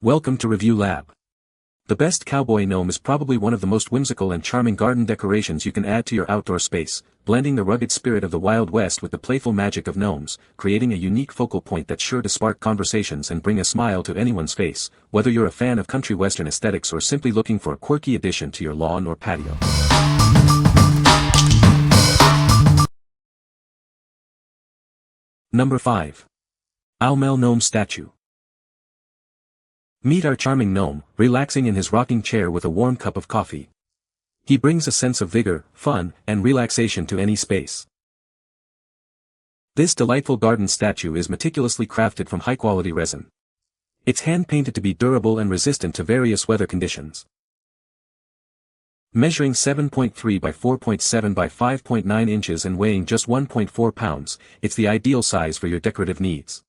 Welcome to Review Lab. The best cowboy gnome is probably one of the most whimsical and charming garden decorations you can add to your outdoor space, blending the rugged spirit of the Wild West with the playful magic of gnomes, creating a unique focal point that's sure to spark conversations and bring a smile to anyone's face, whether you're a fan of country western aesthetics or simply looking for a quirky addition to your lawn or patio. Number 5. OwMell Gnome Statue. Meet our charming gnome, relaxing in his rocking chair with a warm cup of coffee. He brings a sense of vigor, fun, and relaxation to any space. This delightful garden statue is meticulously crafted from high-quality resin. It's hand-painted to be durable and resistant to various weather conditions. Measuring 7.3 by 4.7 by 5.9 inches and weighing just 1.4 pounds, it's the ideal size for your decorative needs.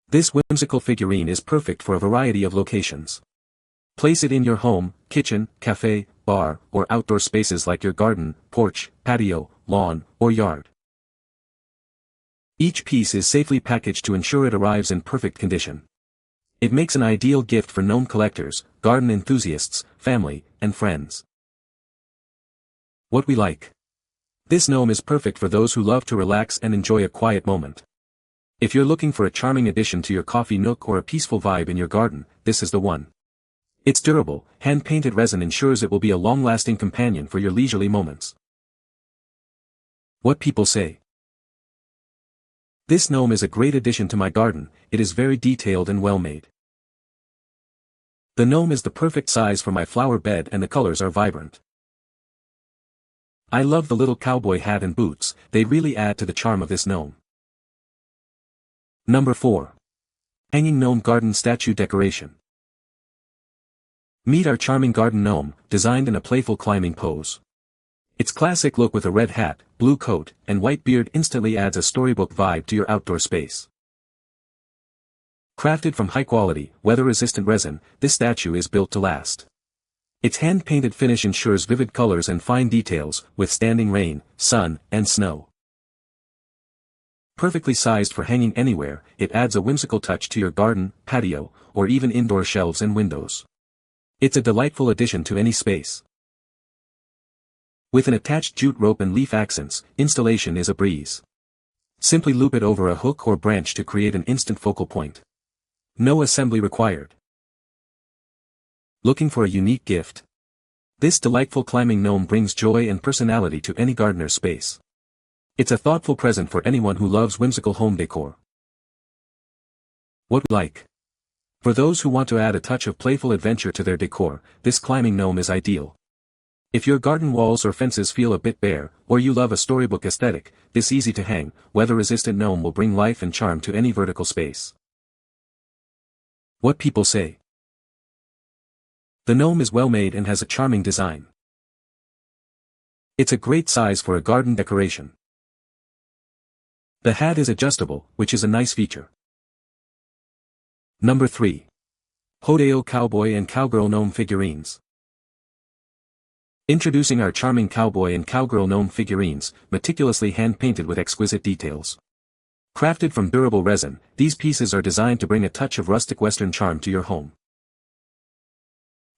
This whimsical figurine is perfect for a variety of locations. Place it in your home, kitchen, cafe, bar, or outdoor spaces like your garden, porch, patio, lawn, or yard. Each piece is safely packaged to ensure it arrives in perfect condition. It makes an ideal gift for gnome collectors, garden enthusiasts, family, and friends. What we like. This gnome is perfect for those who love to relax and enjoy a quiet moment. If you're looking for a charming addition to your coffee nook or a peaceful vibe in your garden, this is the one. Its durable, hand-painted resin ensures it will be a long-lasting companion for your leisurely moments. What people say. This gnome is a great addition to my garden, it is very detailed and well-made. The gnome is the perfect size for my flower bed and the colors are vibrant. I love the little cowboy hat and boots, they really add to the charm of this gnome. Number 4. Hanging Gnome Garden Statue Decoration. Meet our charming garden gnome, designed in a playful climbing pose. Its classic look with a red hat, blue coat, and white beard instantly adds a storybook vibe to your outdoor space. Crafted from high-quality, weather-resistant resin, this statue is built to last. Its hand-painted finish ensures vivid colors and fine details, withstanding rain, sun, and snow. Perfectly sized for hanging anywhere, it adds a whimsical touch to your garden, patio, or even indoor shelves and windows. It's a delightful addition to any space. With an attached jute rope and leaf accents, installation is a breeze. Simply loop it over a hook or branch to create an instant focal point. No assembly required. Looking for a unique gift? This delightful climbing gnome brings joy and personality to any gardener's space. It's a thoughtful present for anyone who loves whimsical home decor. What we like. For those who want to add a touch of playful adventure to their decor, this climbing gnome is ideal. If your garden walls or fences feel a bit bare, or you love a storybook aesthetic, this easy-to-hang, weather-resistant gnome will bring life and charm to any vertical space. What people say. The gnome is well-made and has a charming design. It's a great size for a garden decoration. The hat is adjustable, which is a nice feature. Number 3. Hodao Cowboy and Cowgirl Gnome Figurines. Introducing our charming cowboy and cowgirl gnome figurines, meticulously hand-painted with exquisite details. Crafted from durable resin, these pieces are designed to bring a touch of rustic western charm to your home.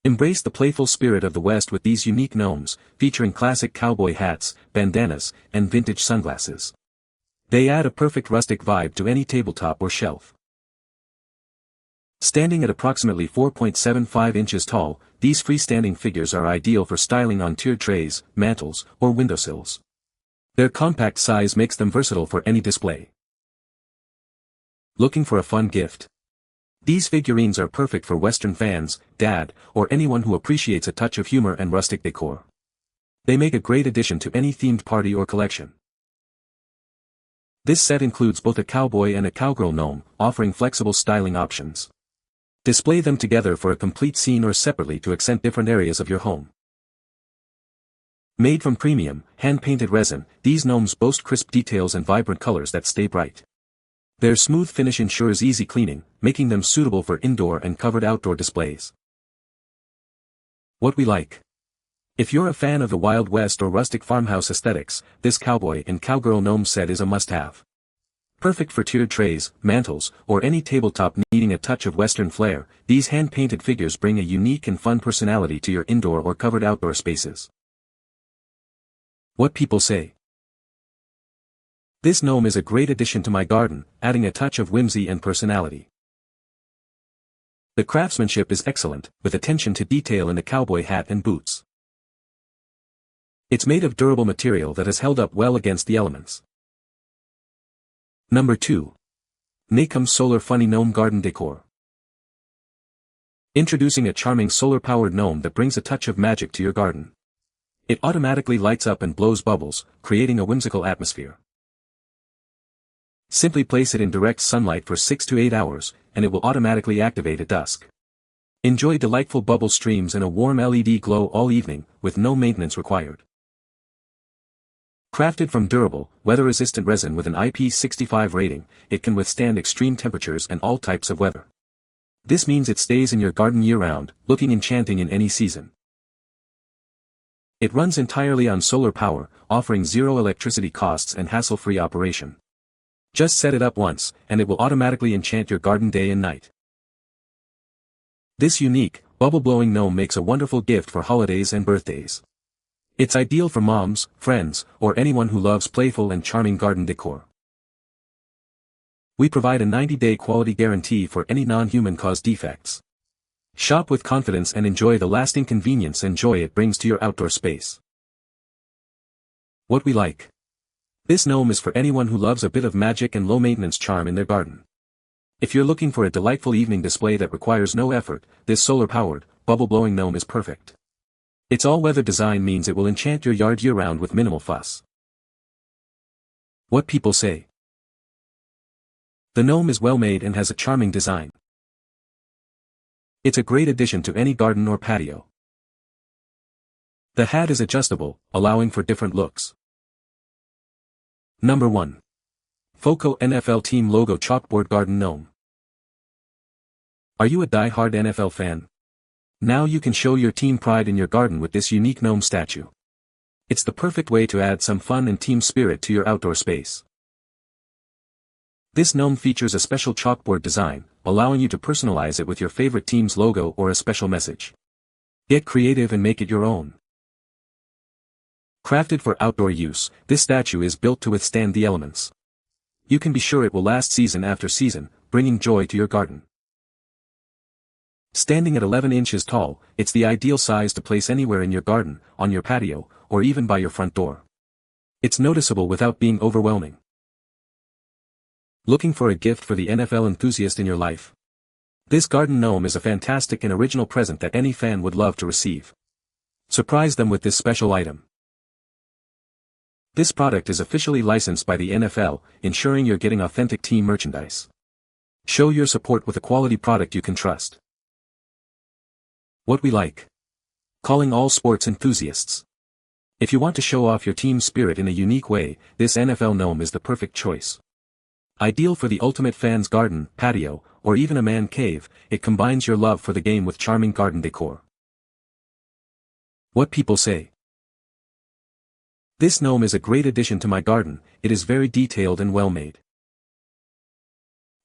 Embrace the playful spirit of the West with these unique gnomes, featuring classic cowboy hats, bandanas, and vintage sunglasses. They add a perfect rustic vibe to any tabletop or shelf. Standing at approximately 4.75 inches tall, these freestanding figures are ideal for styling on tiered trays, mantels, or windowsills. Their compact size makes them versatile for any display. Looking for a fun gift? These figurines are perfect for Western fans, dad, or anyone who appreciates a touch of humor and rustic decor. They make a great addition to any themed party or collection. This set includes both a cowboy and a cowgirl gnome, offering flexible styling options. Display them together for a complete scene or separately to accent different areas of your home. Made from premium, hand-painted resin, these gnomes boast crisp details and vibrant colors that stay bright. Their smooth finish ensures easy cleaning, making them suitable for indoor and covered outdoor displays. What we like. If you're a fan of the Wild West or rustic farmhouse aesthetics, this cowboy and cowgirl gnome set is a must-have. Perfect for tiered trays, mantles, or any tabletop needing a touch of Western flair, these hand-painted figures bring a unique and fun personality to your indoor or covered outdoor spaces. What people say. This gnome is a great addition to my garden, adding a touch of whimsy and personality. The craftsmanship is excellent, with attention to detail in the cowboy hat and boots. It's made of durable material that has held up well against the elements. Number 2. Nacome Solar Funny Gnome Garden Decor. Introducing a charming solar-powered gnome that brings a touch of magic to your garden. It automatically lights up and blows bubbles, creating a whimsical atmosphere. Simply place it in direct sunlight for 6 to 8 hours, and it will automatically activate at dusk. Enjoy delightful bubble streams and a warm LED glow all evening, with no maintenance required. Crafted from durable, weather-resistant resin with an IP65 rating, it can withstand extreme temperatures and all types of weather. This means it stays in your garden year-round, looking enchanting in any season. It runs entirely on solar power, offering zero electricity costs and hassle-free operation. Just set it up once, and it will automatically enchant your garden day and night. This unique, bubble-blowing gnome makes a wonderful gift for holidays and birthdays. It's ideal for moms, friends, or anyone who loves playful and charming garden decor. We provide a 90-day quality guarantee for any non-human caused defects. Shop with confidence and enjoy the lasting convenience and joy it brings to your outdoor space. What we like. This gnome is for anyone who loves a bit of magic and low-maintenance charm in their garden. If you're looking for a delightful evening display that requires no effort, this solar-powered, bubble-blowing gnome is perfect. Its all-weather design means it will enchant your yard year-round with minimal fuss. What people say. The gnome is well-made and has a charming design. It's a great addition to any garden or patio. The hat is adjustable, allowing for different looks. Number 1. FOCO NFL Team Logo Chalkboard Garden Gnome. Are you a die-hard NFL fan? Now you can show your team pride in your garden with this unique gnome statue. It's the perfect way to add some fun and team spirit to your outdoor space. This gnome features a special chalkboard design, allowing you to personalize it with your favorite team's logo or a special message. Get creative and make it your own. Crafted for outdoor use, this statue is built to withstand the elements. You can be sure it will last season after season, bringing joy to your garden. Standing at 11 inches tall, it's the ideal size to place anywhere in your garden, on your patio, or even by your front door. It's noticeable without being overwhelming. Looking for a gift for the NFL enthusiast in your life? This garden gnome is a fantastic and original present that any fan would love to receive. Surprise them with this special item. This product is officially licensed by the NFL, ensuring you're getting authentic team merchandise. Show your support with a quality product you can trust. What we like. Calling all sports enthusiasts. If you want to show off your team's spirit in a unique way, this NFL gnome is the perfect choice. Ideal for the ultimate fan's garden, patio, or even a man cave, it combines your love for the game with charming garden decor. What people say. This gnome is a great addition to my garden, it is very detailed and well made.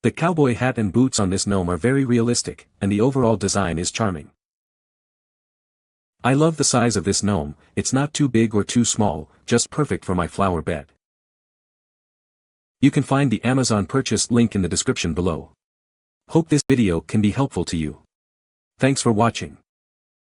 The cowboy hat and boots on this gnome are very realistic, and the overall design is charming. I love the size of this gnome, it's not too big or too small, just perfect for my flower bed. You can find the Amazon purchase link in the description below. Hope this video can be helpful to you. Thanks for watching.